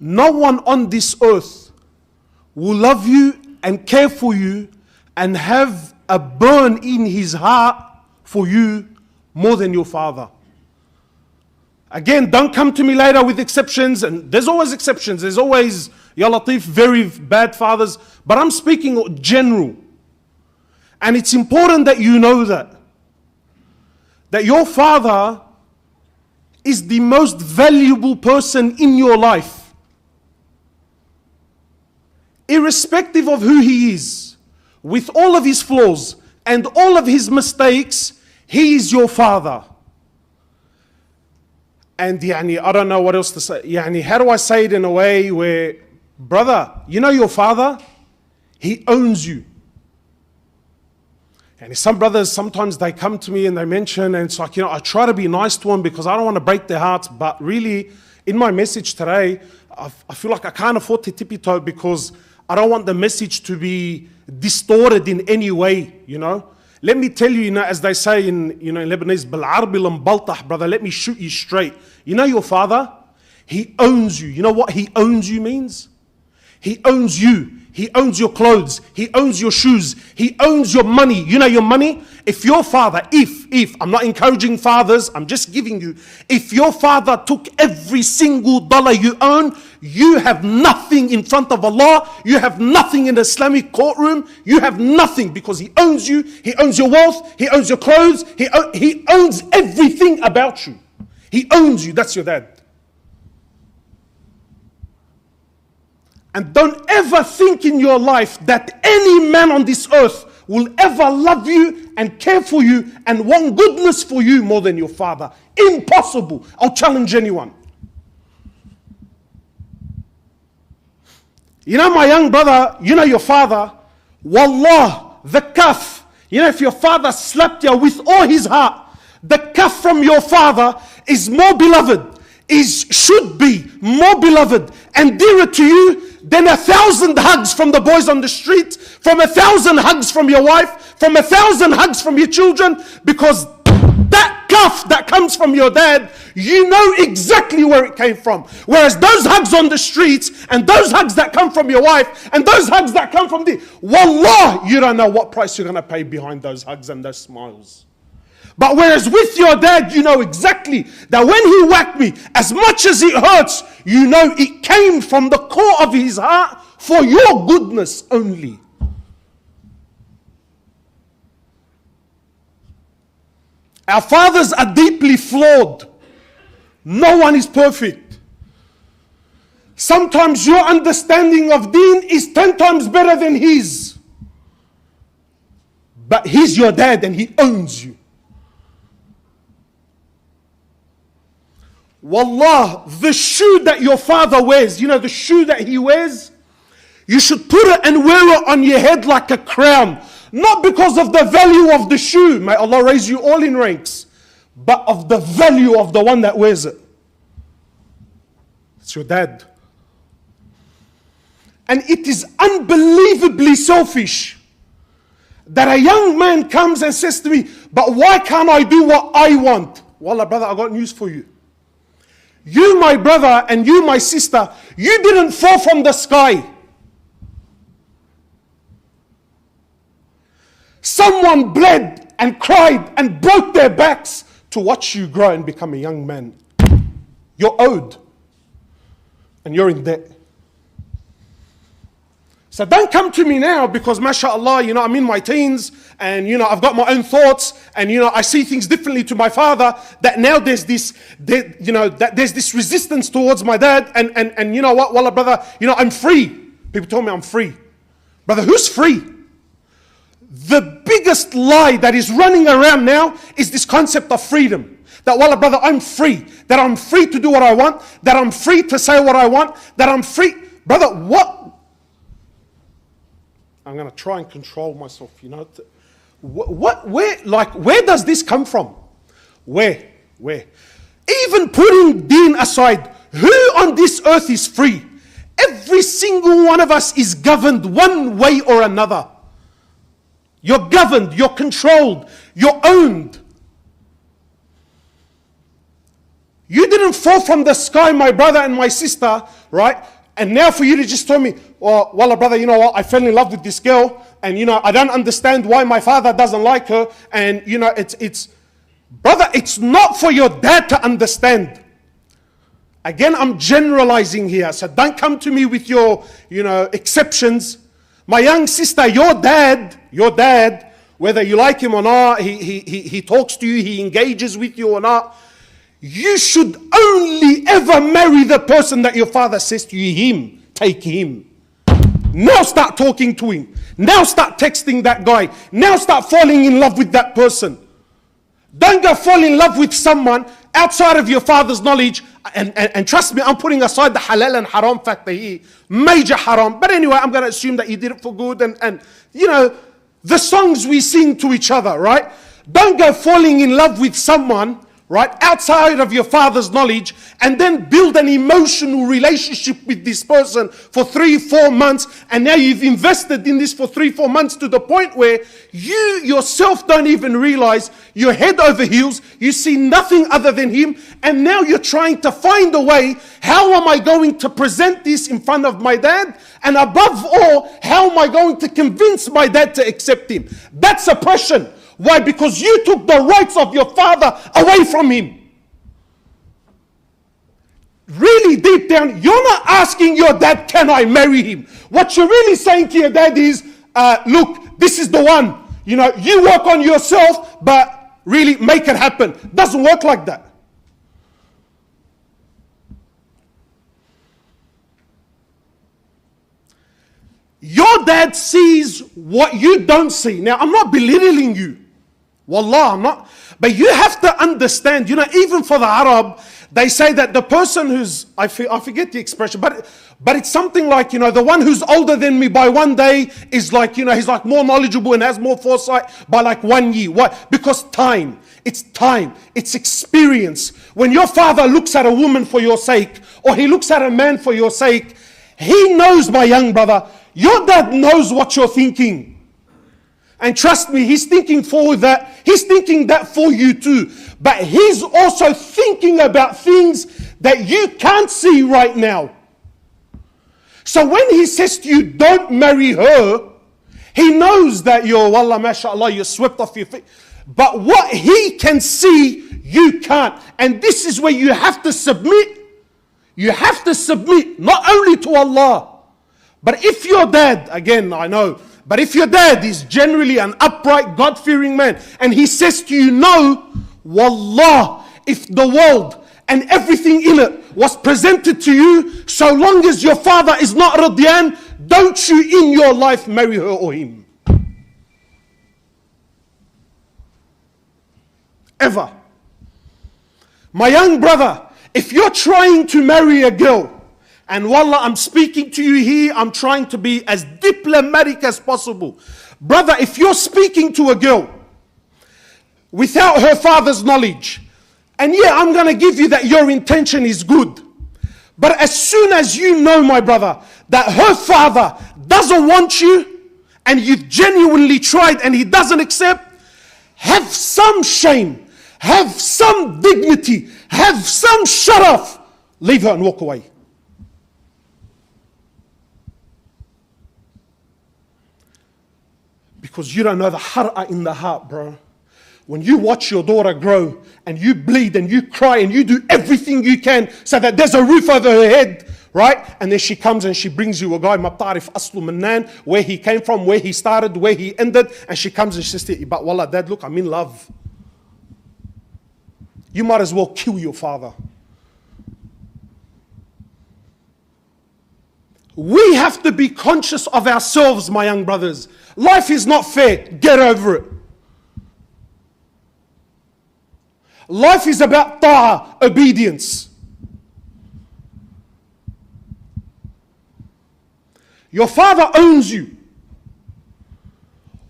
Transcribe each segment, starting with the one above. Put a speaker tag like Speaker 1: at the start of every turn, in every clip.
Speaker 1: No one on this earth will love you and care for you and have a burn in his heart for you more than your father. Again, don't come to me later with exceptions, and there's always exceptions. There's always, Ya Latif, very bad fathers, but I'm speaking general. And it's important that you know that your father is the most valuable person in your life. Irrespective of who he is, with all of his flaws and all of his mistakes, he is your father. And I don't know what else to say. How do I say it in a way where, brother, you know your father? He owns you. And some brothers, sometimes they come to me and they mention, and it's like, I try to be nice to them because I don't want to break their hearts. But really, in my message today, I feel like I can't afford to tippy-toe because I don't want the message to be distorted in any way, Let me tell you, as they say in Lebanese, بالعربي المبلطح, brother, let me shoot you straight. Your father, he owns you. You know what he owns you means? He owns you. He owns your clothes. He owns your shoes. He owns your money. Your money? If your father, I'm not encouraging fathers, I'm just giving you, if your father took every single dollar you own, you have nothing in front of Allah. You have nothing in the Islamic courtroom. You have nothing because he owns you. He owns your wealth. He owns your clothes. He owns everything about you. He owns you. That's your dad. And don't ever think in your life that any man on this earth will ever love you and care for you and want goodness for you more than your father. Impossible. I'll challenge anyone. My young brother, your father, wallah, the kaf. If your father slapped you with all his heart, the kaf from your father is more beloved, should be more beloved and dearer to you than 1,000 hugs from the boys on the street, from 1,000 hugs from your wife, from 1,000 hugs from your children, because that cuff that comes from your dad, you know exactly where it came from. Whereas those hugs on the streets, and those hugs that come from your wife, and those hugs that come from wallah, you don't know what price you're going to pay behind those hugs and those smiles. But whereas with your dad, you know exactly that when he whacked me, as much as it hurts, you know it came from the core of his heart for your goodness only. Our fathers are deeply flawed. No one is perfect. Sometimes your understanding of deen is 10 times better than his. But he's your dad and he owns you. Wallah, the shoe that your father wears, the shoe that he wears, you should put it and wear it on your head like a crown. Not because of the value of the shoe, may Allah raise you all in ranks, but of the value of the one that wears it. It's your dad. And it is unbelievably selfish that a young man comes and says to me, but why can't I do what I want? Wallah, brother, I got news for you. You, my brother, and you, my sister, you didn't fall from the sky. Someone bled and cried and broke their backs to watch you grow and become a young man. You're owed. And you're in debt. So don't come to me now because, mashallah, I'm in my teens and, I've got my own thoughts and, I see things differently to my father, that now there's this resistance towards my dad and you know what, wallah, brother, I'm free. People tell me I'm free. Brother, who's free? The biggest lie that is running around now is this concept of freedom. That, wallah, brother, I'm free. That I'm free to do what I want. That I'm free to say what I want. That I'm free. Brother, what? I'm going to try and control myself, where does this come from? Where? Even putting deen aside, who on this earth is free? Every single one of us is governed one way or another. You're governed, you're controlled, you're owned. You didn't fall from the sky, my brother and my sister, right? And now for you to just tell me, oh, wallah, brother, you know what? I fell in love with this girl, and I don't understand why my father doesn't like her. And it's brother, it's not for your dad to understand. Again, I'm generalizing here, so don't come to me with your, exceptions. My young sister, your dad, whether you like him or not, he talks to you, he engages with you or not, you should only ever marry the person that your father says to you, him, take him. Now start talking to him. Now start texting that guy. Now start falling in love with that person. Don't go fall in love with someone outside of your father's knowledge. And trust me, I'm putting aside the halal and haram factor here. Major haram. But anyway, I'm going to assume that you did it for good. And the songs we sing to each other, right? Don't go falling in love with someone, right, outside of your father's knowledge, and then build an emotional relationship with this person for 3-4 months, and now you've invested in this for 3-4 months to the point where you yourself don't even realize you're head over heels, you see nothing other than him, and now you're trying to find a way, how am I going to present this in front of my dad? And above all, how am I going to convince my dad to accept him? That's oppression. Why? Because you took the rights of your father away from him. Really deep down, you're not asking your dad, can I marry him? What you're really saying to your dad is, look, this is the one. You work on yourself, but really make it happen. Doesn't work like that. Your dad sees what you don't see. Now, I'm not belittling you. Wallah, I'm not. But you have to understand, even for the Arab, they say that the person who's, I forget the expression, but it's something like, the one who's older than me by 1 day is like, he's like more knowledgeable and has more foresight by like 1 year. Why? Because time, it's experience. When your father looks at a woman for your sake, or he looks at a man for your sake, he knows, my young brother, your dad knows what you're thinking. And trust me, he's thinking that for you too. But he's also thinking about things that you can't see right now. So when he says to you, don't marry her, he knows that wallah, mashallah, you're swept off your feet. But what he can see, you can't. And this is where you have to submit. You have to submit not only to Allah, but if your dad, again, I know, but if your dad is generally an upright, God-fearing man, and he says to you, no, wallah, if the world and everything in it was presented to you, so long as your father is not radiyan, don't you in your life marry her or him. Ever. My young brother, if you're trying to marry a girl, and wallah, I'm speaking to you here, I'm trying to be as diplomatic as possible. Brother, if you're speaking to a girl without her father's knowledge, and yeah, I'm going to give you that your intention is good. But as soon as you know, my brother, that her father doesn't want you, and you've genuinely tried and he doesn't accept, have some shame, have some dignity, have some sharaf. Leave her and walk away. Because you don't know the har'a in the heart, bro. When you watch your daughter grow and you bleed and you cry and you do everything you can so that there's a roof over her head, right? And then she comes and she brings you a guy, ma b'tarif aslu mannan, where he came from, where he started, where he ended, and she comes and she says, but wallah, dad, look, I'm in love. You might as well kill your father. We have to be conscious of ourselves, my young brothers. Life is not fair. Get over it. Life is about ta'ah, obedience. Your father owns you.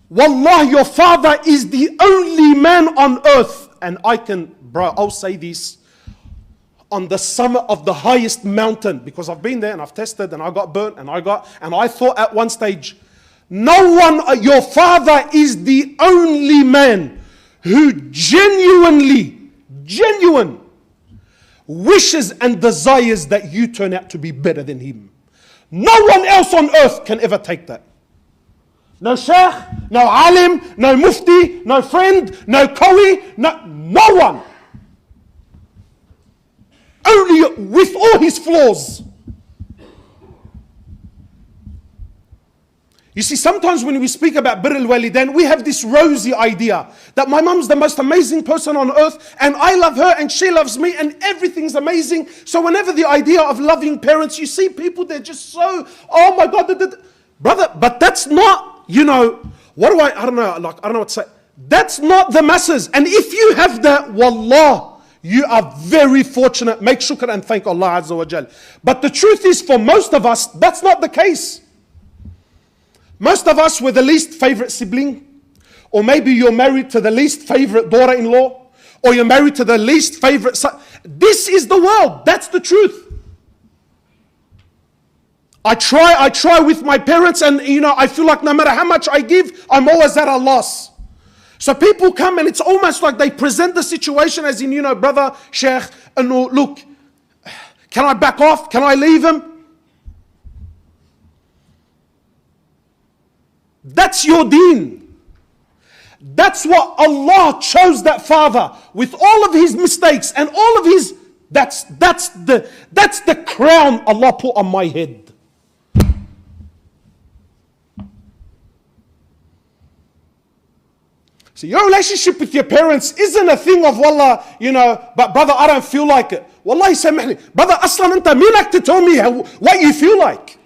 Speaker 1: Wallah, your father is the only man on earth. And I'll say this, on the summit of the highest mountain, because I've been there and I've tested and I got burnt and I thought at one stage, no one, your father is the only man who genuine, wishes and desires that you turn out to be better than him. No one else on earth can ever take that. No sheikh, no alim, no mufti, no friend, no qawi, no one. Only with all his flaws. You see, sometimes when we speak about birr al-walidain, we have this rosy idea that my mum's the most amazing person on earth and I love her and she loves me and everything's amazing. So whenever the idea of loving parents, you see people, they're just so, oh my God, brother, but that's not, I don't know what to say. That's not the masses. And if you have that, wallah, you are very fortunate. Make shukr and thank Allah Azza wa Jal. But the truth is, for most of us, that's not the case. Most of us were the least favorite sibling, or maybe you're married to the least favorite daughter-in-law, or you're married to the least favorite son. This is the world. That's the truth. I try with my parents, and I feel like no matter how much I give, I'm always at a loss. So people come and it's almost like they present the situation as in, brother, sheikh, look, can I back off? Can I leave him? That's your deen. That's what Allah chose that father with all of his mistakes and all of his, that's the crown Allah put on my head. So your relationship with your parents isn't a thing of wallah, but brother, I don't feel like it. Wallahi samahni. Brother, aslan anta minak to tell me what you feel like.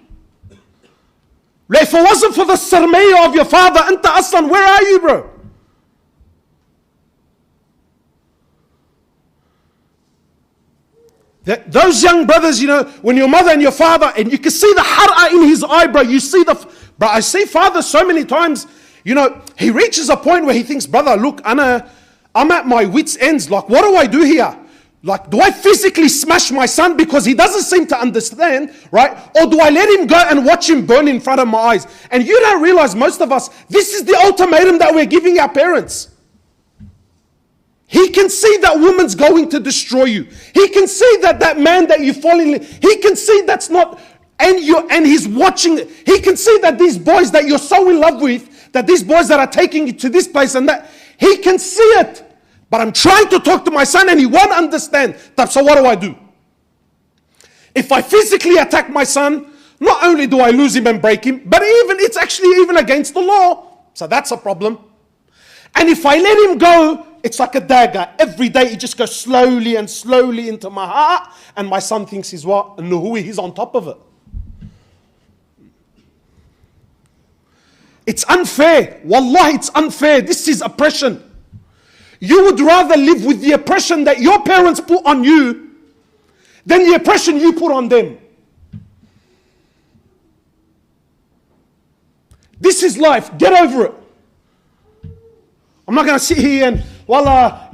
Speaker 1: If it wasn't for the sarmaya of your father, anta aslan, where are you, bro? Those young brothers, when your mother and your father, and you can see the har'a in his eye, bro. You see bro, I see father so many times, he reaches a point where he thinks, brother, look, I'm at my wit's ends. Like, what do I do here? Like, do I physically smash my son because he doesn't seem to understand, right? Or do I let him go and watch him burn in front of my eyes? And you don't realize, most of us, this is the ultimatum that we're giving our parents. He can see that woman's going to destroy you. He can see that man that you fall in love, he can see that's not, and he's watching it. He can see that these boys that you're so in love with, that these boys that are taking you to this place and that, he can see it. But I'm trying to talk to my son and he won't understand. So what do? If I physically attack my son, not only do I lose him and break him, but it's actually even against the law. So that's a problem. And if I let him go, it's like a dagger. Every day it just goes slowly and slowly into my heart. And my son thinks he's what? Nuhui, he's on top of it. It's unfair. Wallahi, it's unfair. This is oppression. You would rather live with the oppression that your parents put on you than the oppression you put on them. This is life. Get over it. I'm not going to sit here and, wallah,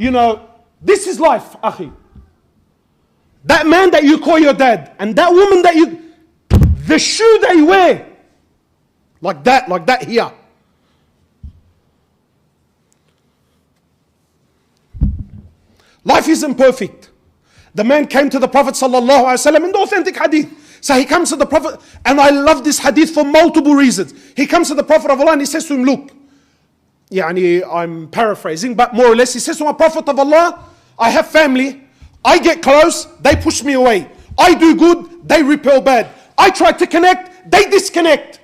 Speaker 1: this is life, akhi. That man that you call your dad and that woman the shoe they wear, like that here. Life isn't perfect. The man came to the Prophet ﷺ in the authentic hadith. So he comes to the Prophet, and I love this hadith for multiple reasons. He comes to the Prophet of Allah and he says to him, look, I'm paraphrasing, but more or less, he says to my Prophet of Allah, I have family, I get close, they push me away. I do good, they repel bad. I try to connect, they disconnect.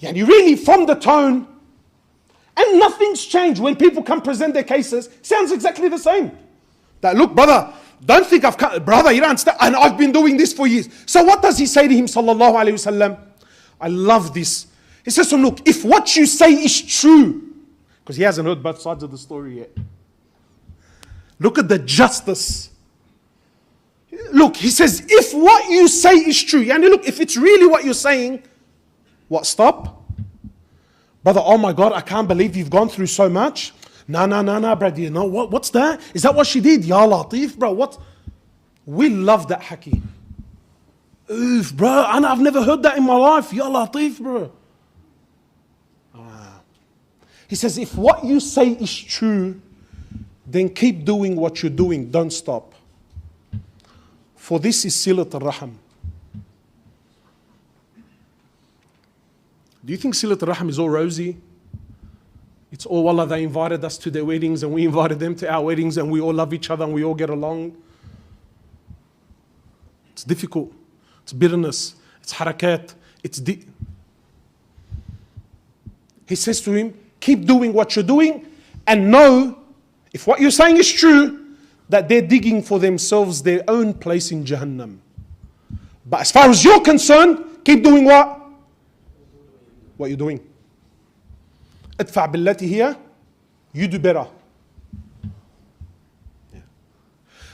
Speaker 1: Really, from the tone, and nothing's changed when people come present their cases, sounds exactly the same. That, look, brother, don't think brother, you don't understand, and I've been doing this for years. So what does he say to him, sallallahu alayhi wasallam? I love this. He says to him, look, if what you say is true, because he hasn't heard both sides of the story yet. Look at the justice. Look, he says, if what you say is true, look, if it's really what you're saying, what, stop? Brother, oh my God, I can't believe you've gone through so much. No, brother, what's that? Is that what she did? Ya Latif, bro, what? We love that haki. Oof, bro, I've never heard that in my life. Ya Latif, bro. He says, if what you say is true, then keep doing what you're doing. Don't stop. For this is Silat al-Rahim. Do you think Silat al-Rahim is all rosy? It's all, wallah, they invited us to their weddings and we invited them to our weddings and we all love each other and we all get along. It's difficult. It's bitterness. It's harakat. He says to him, keep doing what you're doing and know, if what you're saying is true, that they're digging for themselves their own place in Jahannam. But as far as you're concerned, keep doing what? What you're doing. Adfa' billati here, you do better. Yeah.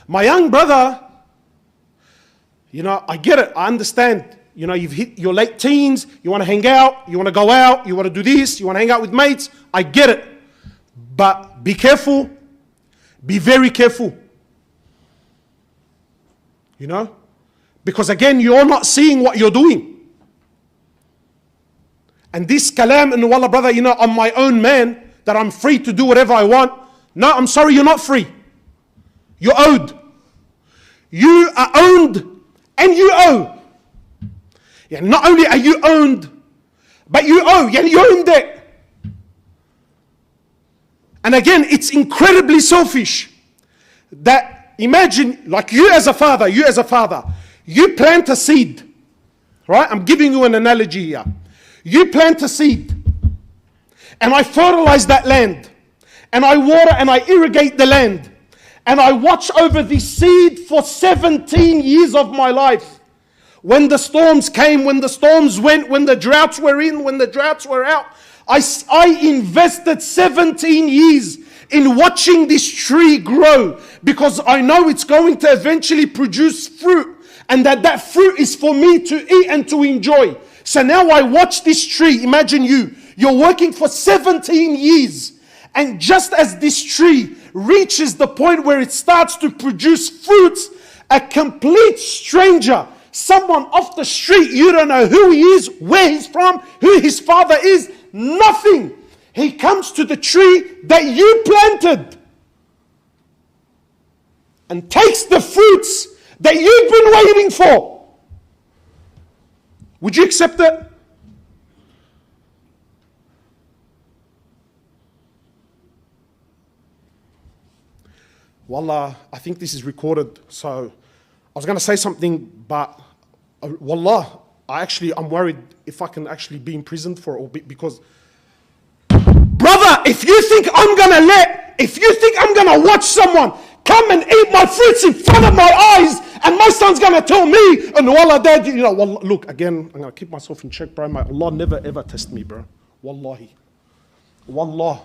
Speaker 1: My young brother, I get it, I understand. You've hit your late teens, you want to hang out, you want to go out, you want to do this, you want to hang out with mates. I get it. But be careful. Be very careful. Because again, you're not seeing what you're doing. And this kalam, and wallah brother, I'm my own man, that I'm free to do whatever I want. No, I'm sorry, you're not free. You're owed. You are owned and you owe. Yeah, not only are you owned, but you owe. Yeah, you own debt. And again, it's incredibly selfish that imagine, like you as a father, you plant a seed, right? I'm giving you an analogy here. You plant a seed, and I fertilize that land, and I water and I irrigate the land, and I watch over this seed for 17 years of my life. When the storms came, when the storms went, when the droughts were in, when the droughts were out, I invested 17 years in watching this tree grow, because I know it's going to eventually produce fruit, and that fruit is for me to eat and to enjoy. So now I watch this tree. Imagine you're working for 17 years, and just as this tree reaches the point where it starts to produce fruits, a complete stranger, someone off the street, you don't know who he is, where he's from, who his father is, nothing. He comes to the tree that you planted and takes the fruits that you've been waiting for. Would you accept that? Wallah, I think this is recorded, so I was going to say something, but wallah, I'm worried if I can actually be imprisoned for a bit, because brother, if you think I'm going to watch someone come and eat my fruits in front of my eyes, and my son's going to tell me, and wallah, dad, wallah, look, again, I'm going to keep myself in check, bro. Allah never ever test me, bro. Wallahi. Wallah.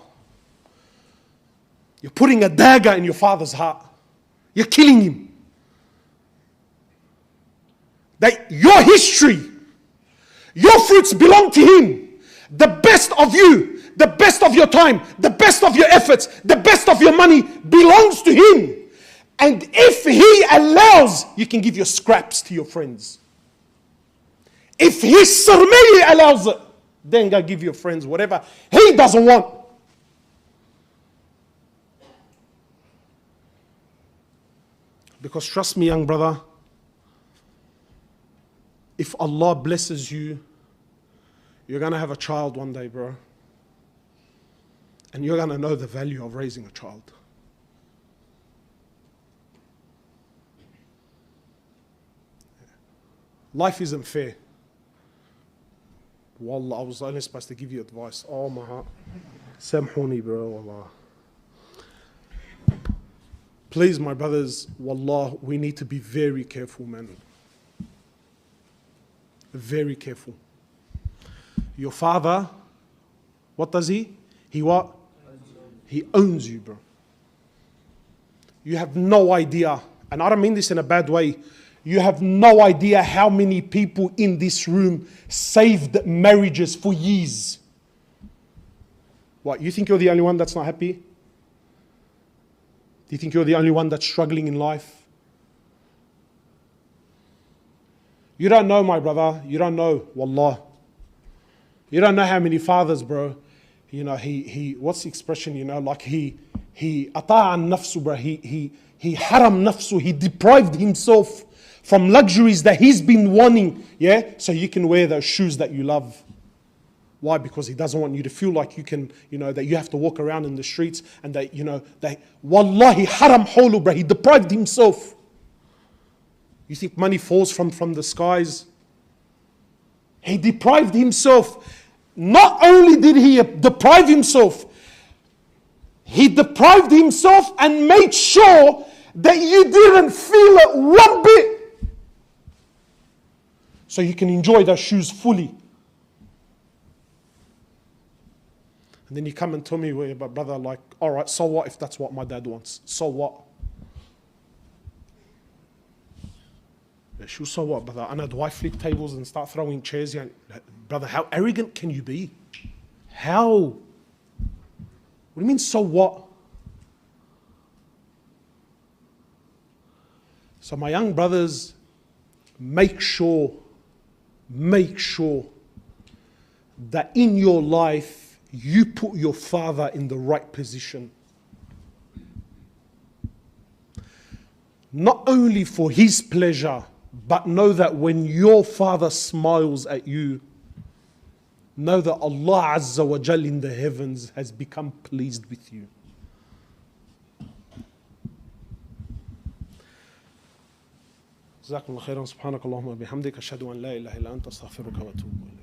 Speaker 1: You're putting a dagger in your father's heart. You're killing him. That your history, your fruits belong to him. The best of you, the best of your time, the best of your efforts, the best of your money belongs to him. And if he allows, you can give your scraps to your friends. If his sarmeli allows it, then go give your friends whatever he doesn't want. Because trust me, young brother, if Allah blesses you, you're going to have a child one day, bro. And you're going to know the value of raising a child. Life isn't fair. Wallah, I was only supposed to give you advice. Oh my heart. Samhuni, bro, wallah. Please, my brothers, wallah, we need to be very careful, man. Very careful. Your father, what does he? He what? He owns you, bro. You have no idea, and I don't mean this in a bad way, you have no idea how many people in this room saved marriages for years. What, you think you're the only one that's not happy? Do you think you're the only one that's struggling in life? You don't know, my brother. You don't know, wallah. You don't know how many fathers, bro. what's the expression, like he ata'a nafsu, bro. He haram nafsu, he deprived himself from luxuries that he's been wanting, so you can wear those shoes that you love. Why? Because he doesn't want you to feel like you can, that you have to walk around in the streets and that, wallahi haram hulu, bro. He deprived himself. You think money falls from the skies? He deprived himself. Not only did he deprive himself, he deprived himself and made sure that you didn't feel it one bit. So you can enjoy those shoes fully. And then you come and tell me, well, but brother, like, all right, so what if that's what my dad wants? So what? So what, brother? And do I flip tables and start throwing chairs? Brother, how arrogant can you be? How? What do you mean, so what? So my young brothers, make sure that in your life, you put your father in the right position. Not only for his pleasure, but know that when your father smiles at you, know that Allah Azza wa Jal in the heavens has become pleased with you. جزاكم الله خيرا سبحانك اللهم وبحمدك أشهد أن لا إله إلا أنت أستغفرك وأتوب إليك.